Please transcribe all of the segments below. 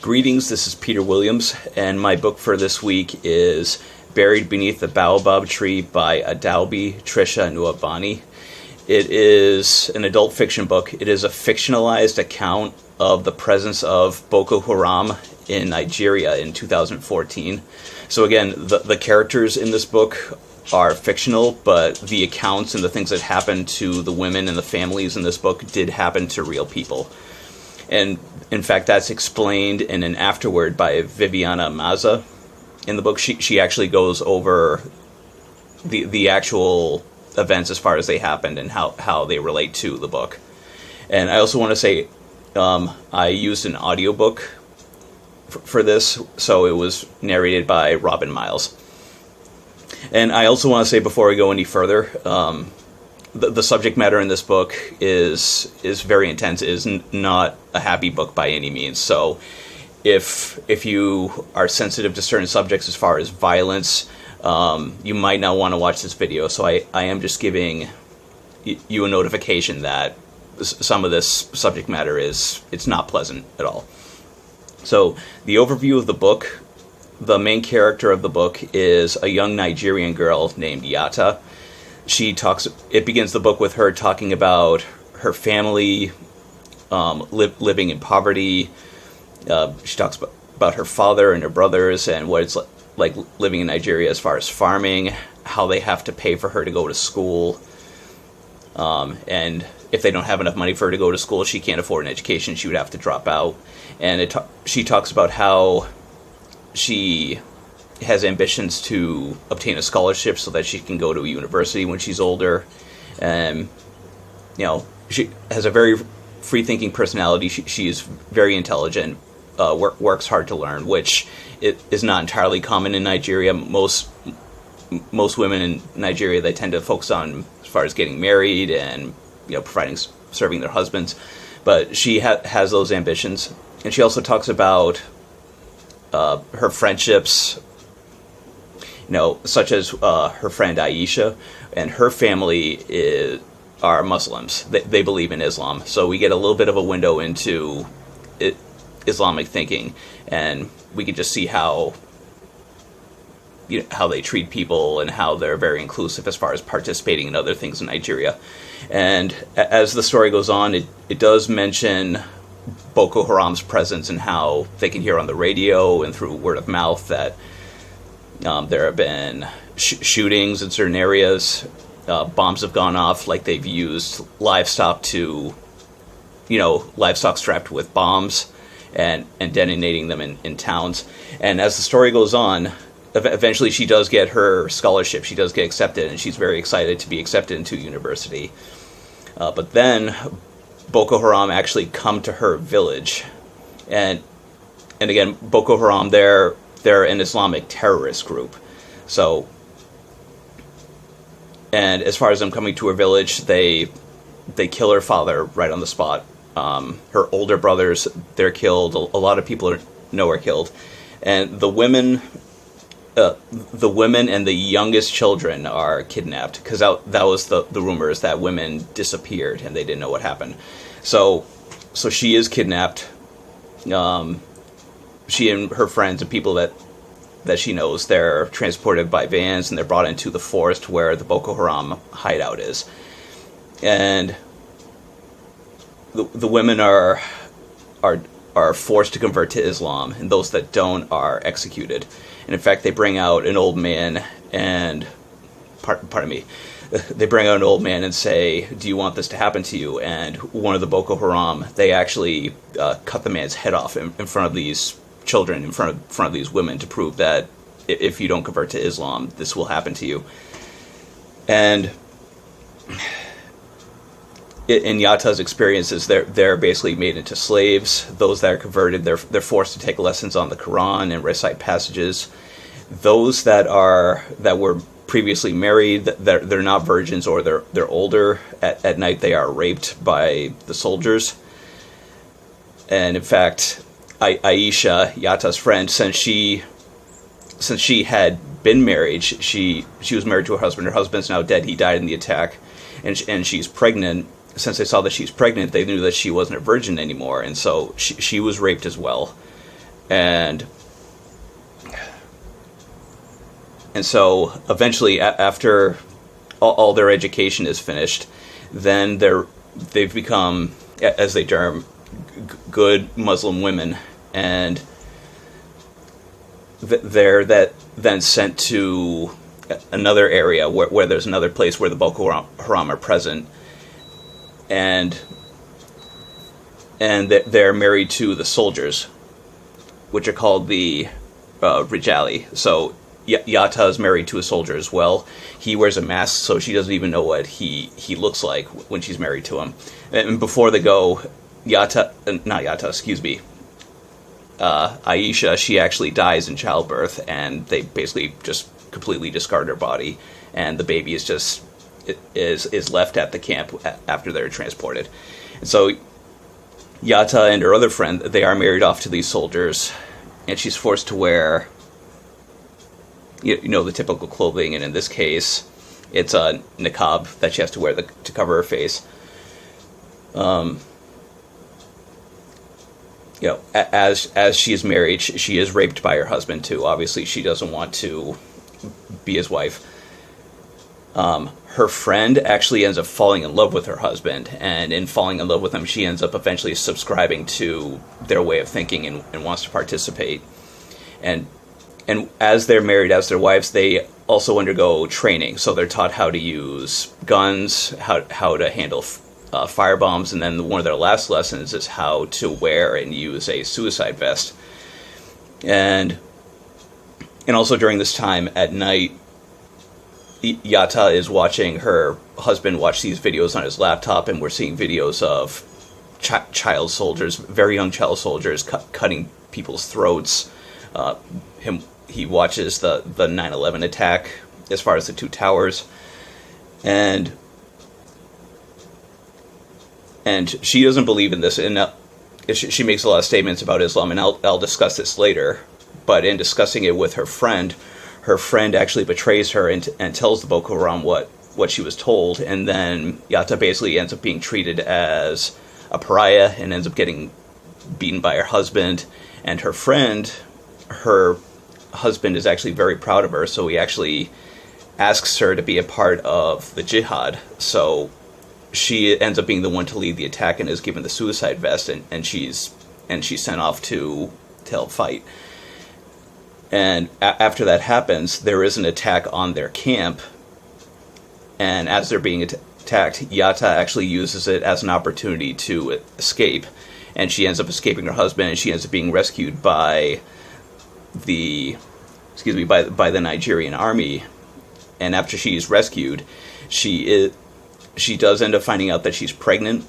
Greetings, this is Peter Williams, and my book for this week is Buried Beneath the Baobab Tree by Adaobi, Tricia, and Nwaubani. It is an adult fiction book. It is a fictionalized account of the presence of Boko Haram in Nigeria in 2014. So again, the characters in this book are fictional, but the accounts and the things that happened to the women and the families in this book did happen to real people. And in fact, that's explained in an afterword by Viviana Maza. In the book, she actually goes over the actual events as far as they happened and how they relate to the book. And I also want to say I used an audiobook for this, so it was narrated by Robin Miles. And I also want to say before we go any further, the subject matter in this book is very intense. It is not a happy book by any means. So if you are sensitive to certain subjects as far as violence, you might not want to watch this video. So I am just giving you a notification that some of this subject matter it's not pleasant at all. So the overview of the book, the main character of the book is a young Nigerian girl named Yata. It begins the book with her talking about her family, living in poverty. She talks about her father and her brothers and what it's like living in Nigeria as far as farming, how they have to pay for her to go to school. And if they don't have enough money for her to go to school, she can't afford an education, she would have to drop out. And she talks about how she has ambitions to obtain a scholarship so that she can go to a university when she's older. And, she has a very free-thinking personality. She is very intelligent, works hard to learn, which is not entirely common in Nigeria. Most women in Nigeria, they tend to focus on as far as getting married and, serving their husbands. But she has those ambitions. And she also talks about her friendships, such as her friend Aisha, and her family are Muslims. They believe in Islam. So we get a little bit of a window into Islamic thinking, and we can just see how they treat people and how they're very inclusive as far as participating in other things in Nigeria. And as the story goes on, it does mention Boko Haram's presence and how they can hear on the radio and through word of mouth that there have been shootings in certain areas. Bombs have gone off, like they've used livestock livestock strapped with bombs and detonating them in towns. And as the story goes on, eventually she does get her scholarship. She does get accepted, and she's very excited to be accepted into university. But then Boko Haram actually come to her village. And again, Boko Haram, they're an Islamic terrorist group. So, and as far as them coming to her village, they kill her father right on the spot. Her older brothers, they're killed. A lot of people are killed. And the women and the youngest children are kidnapped, because that was the rumors that women disappeared and they didn't know what happened. So she is kidnapped. She and her friends and people that she knows, they're transported by vans and they're brought into the forest where the Boko Haram hideout is. And the women are forced to convert to Islam, and those that don't are executed. And in fact, they bring out an old man and, pardon me, they bring out an old man and say, "Do you want this to happen to you?" And one of the Boko Haram, they actually cut the man's head off in front of these children, in front of these women, to prove that if you don't convert to Islam, this will happen to you. And in Yata's experiences, they're basically made into slaves. Those that are converted, they're forced to take lessons on the Quran and recite passages. Those that were previously married, they're not virgins, or they're older. At night, they are raped by the soldiers. And in fact, Aisha, Yata's friend, since she had been married, she was married to her husband. Her husband's now dead. He died in the attack, and she's pregnant. Since they saw that she's pregnant, they knew that she wasn't a virgin anymore, and so she was raped as well. And so eventually, after all their education is finished, then they've become, as they term, good Muslim women, and they're then sent to another area where there's another place where the Boko Haram are present, and they're married to the soldiers, which are called the Rijali. So Yata is married to a soldier as well. He wears a mask, so she doesn't even know what he looks like when she's married to him. And before they go, Aisha, she actually dies in childbirth, and they basically just completely discard her body, and the baby is left at the camp after they're transported. And so Yata and her other friend, they are married off to these soldiers, and she's forced to wear, the typical clothing, and in this case, it's a niqab that she has to wear to cover her face. As she is married, she is raped by her husband too. Obviously, she doesn't want to be his wife. Her friend actually ends up falling in love with her husband, and in falling in love with him, she ends up eventually subscribing to their way of thinking and wants to participate. And as they're married, as their wives, they also undergo training. So they're taught how to use guns, how to handle fire bombs, and then one of their last lessons is how to wear and use a suicide vest. And also during this time at night, Yata is watching her husband watch these videos on his laptop, and we're seeing videos of child soldiers, very young child soldiers, cutting people's throats. He watches the 9/11 attack as far as the two towers, and she doesn't believe in this. And she makes a lot of statements about Islam, and I'll discuss this later. But in discussing it with her friend actually betrays her and tells the Boko Haram what she was told, and then Yata basically ends up being treated as a pariah and ends up getting beaten by her husband. And her husband is actually very proud of her, so he actually asks her to be a part of the jihad. So she ends up being the one to lead the attack and is given the suicide vest, and she's sent off to help fight. And after that happens, there is an attack on their camp, and as they're being attacked, Yata actually uses it as an opportunity to escape, and she ends up escaping her husband, and she ends up being rescued by the Nigerian army. And after she's rescued, she does end up finding out that she's pregnant,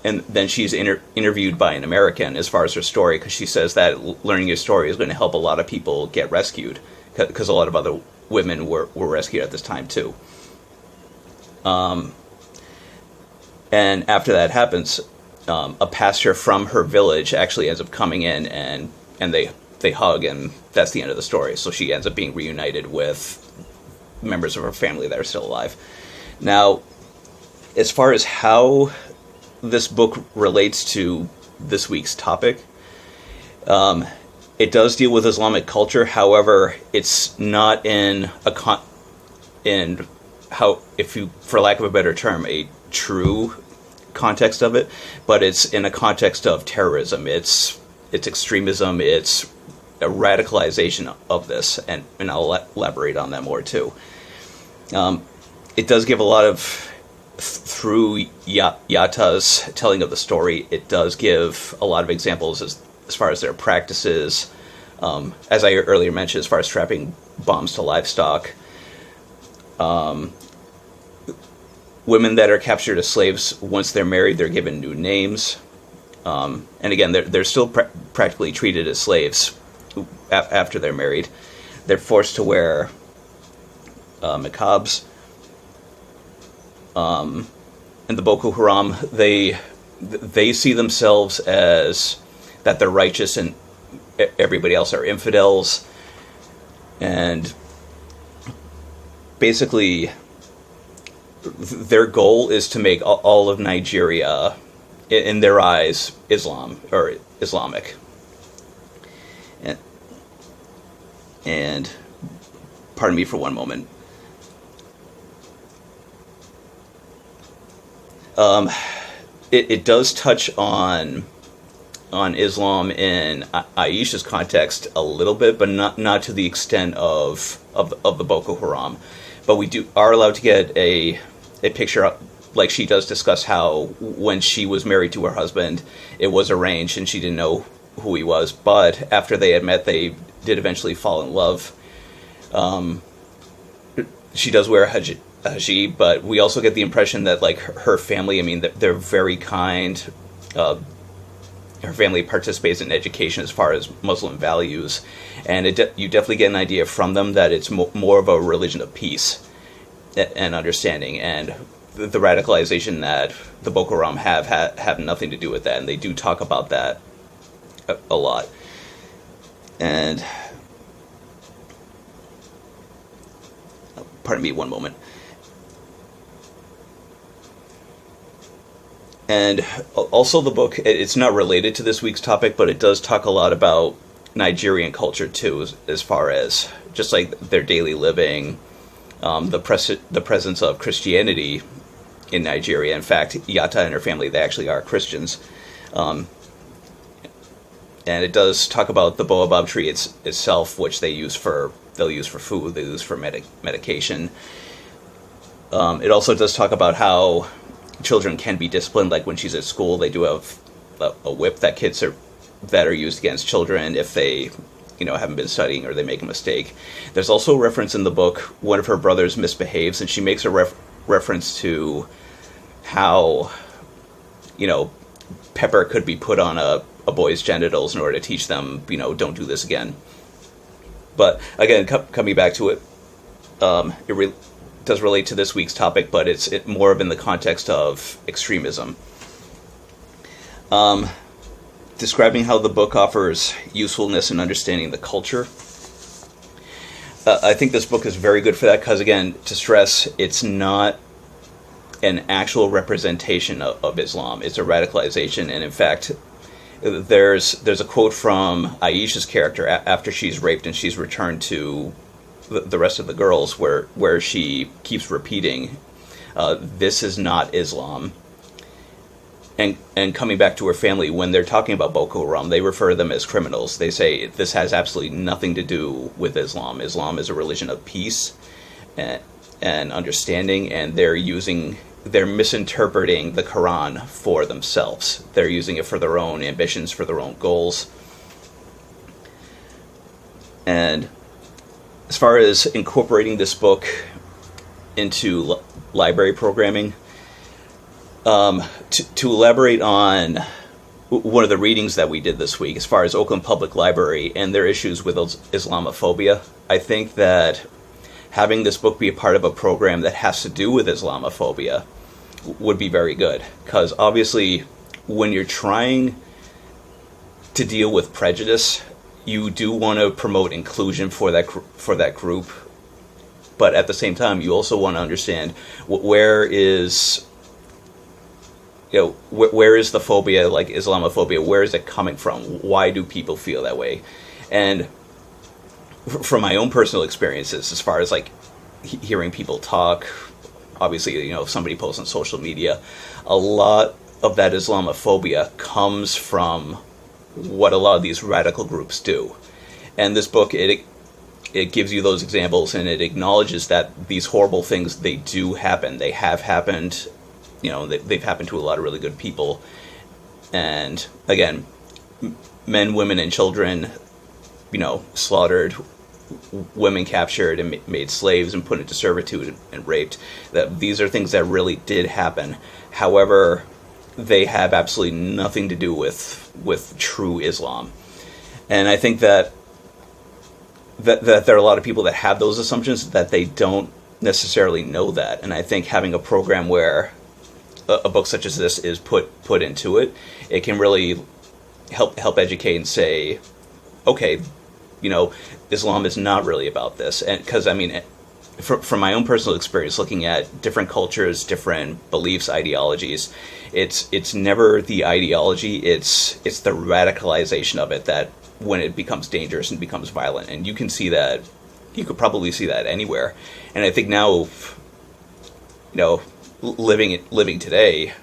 and then she's interviewed by an American as far as her story, because she says that learning your story is going to help a lot of people get rescued, because a lot of other women were rescued at this time too. And after that happens, a pastor from her village actually ends up coming in, and they hug, and that's the end of the story. So she ends up being reunited with members of her family that are still alive. Now, as far as how this book relates to this week's topic, it does deal with Islamic culture. However, it's not in for lack of a better term, a true context of it, but it's in a context of terrorism. It's extremism. It's a radicalization of this, and I'll elaborate on that more too. It does give a lot of, through Yata's telling of the story, it does give a lot of examples as far as their practices, as I earlier mentioned, as far as strapping bombs to livestock. Women that are captured as slaves, once they're married, they're given new names. And again, they're still practically treated as slaves after they're married. They're forced to wear niqabs. And the Boko Haram, they see themselves as that they're righteous and everybody else are infidels. And basically, their goal is to make all of Nigeria, in their eyes, Islam or Islamic. And pardon me for one moment. It does touch on Islam in Aisha's context a little bit, but not to the extent of the Boko Haram. But we are allowed to get a picture, like she does discuss how when she was married to her husband, it was arranged and she didn't know who he was. But after they had met, they did eventually fall in love. She does wear a hijab, but we also get the impression that, like, her family, I mean, they're very kind. Her family participates in education as far as Muslim values, and you definitely get an idea from them that it's more of a religion of peace and understanding, and the radicalization that the Boko Haram have nothing to do with that, and they do talk about that a lot. And pardon me one moment. And also the book, it's not related to this week's topic, but it does talk a lot about Nigerian culture too, as far as just like their daily living, the presence of Christianity in Nigeria. In fact, Yatta and her family, they actually are Christians. And it does talk about the Baobab tree itself, which they'll use for food, they use for medication. It also does talk about how children can be disciplined, like when she's at school, they do have a whip that are used against children if they, haven't been studying or they make a mistake. There's also a reference in the book, one of her brothers misbehaves, and she makes a reference to how, pepper could be put on a boy's genitals in order to teach them, don't do this again. But again, coming back to it, it does relate to this week's topic, but it's more of in the context of extremism. Describing how the book offers usefulness in understanding the culture. I think this book is very good for that because, again, to stress, it's not an actual representation of Islam. It's a radicalization, and in fact, there's a quote from Aisha's character after she's raped and she's returned to the rest of the girls, where she keeps repeating, "This is not Islam." And coming back to her family, when they're talking about Boko Haram, they refer to them as criminals. They say this has absolutely nothing to do with Islam. Islam is a religion of peace and understanding, and they're misinterpreting the Quran for themselves. They're using it for their own ambitions, for their own goals. And as far as incorporating this book into library programming, to elaborate on one of the readings that we did this week, as far as Oakland Public Library and their issues with Islamophobia, I think that having this book be a part of a program that has to do with Islamophobia would be very good. Because obviously, when you're trying to deal with prejudice, you do want to promote inclusion for that group, but at the same time, you also want to understand where is the phobia, like Islamophobia? Where is it coming from? Why do people feel that way? And from my own personal experiences, as far as like hearing people talk, obviously, if somebody posts on social media, a lot of that Islamophobia comes from what a lot of these radical groups do. And this book, it gives you those examples, and it acknowledges that these horrible things, they do happen. They have happened, they've happened to a lot of really good people. And again, men, women, and children, slaughtered, women captured and made slaves and put into servitude and raped. That these are things that really did happen. However, they have absolutely nothing to do with true Islam. And I think that there are a lot of people that have those assumptions, that they don't necessarily know that. And I think having a program where a book such as this is put into it, it can really help educate and say, okay, Islam is not really about this. And because, from my own personal experience, looking at different cultures, different beliefs, ideologies, it's never the ideology, it's the radicalization of it that when it becomes dangerous and becomes violent. And you can see that, you could probably see that anywhere. And I think now, living today,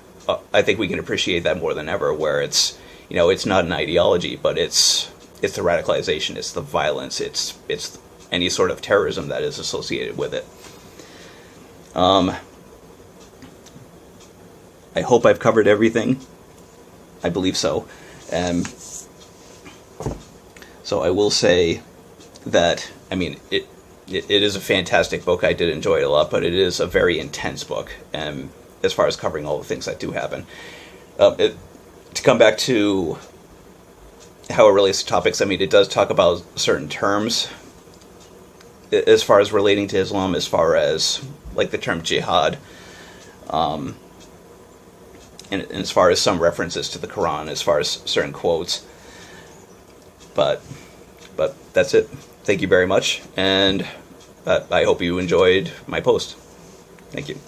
I think we can appreciate that more than ever, where it's not an ideology, but it's the radicalization, it's the violence, it's any sort of terrorism that is associated with it. I hope I've covered everything. I believe so. So I will say that, it is a fantastic book. I did enjoy it a lot, but it is a very intense book, as far as covering all the things that do happen. To come back to how it relates to topics, it does talk about certain terms as far as relating to Islam, as far as like the term jihad, and as far as some references to the Quran, as far as certain quotes. But that's it. Thank you very much, and I hope you enjoyed my post. Thank you.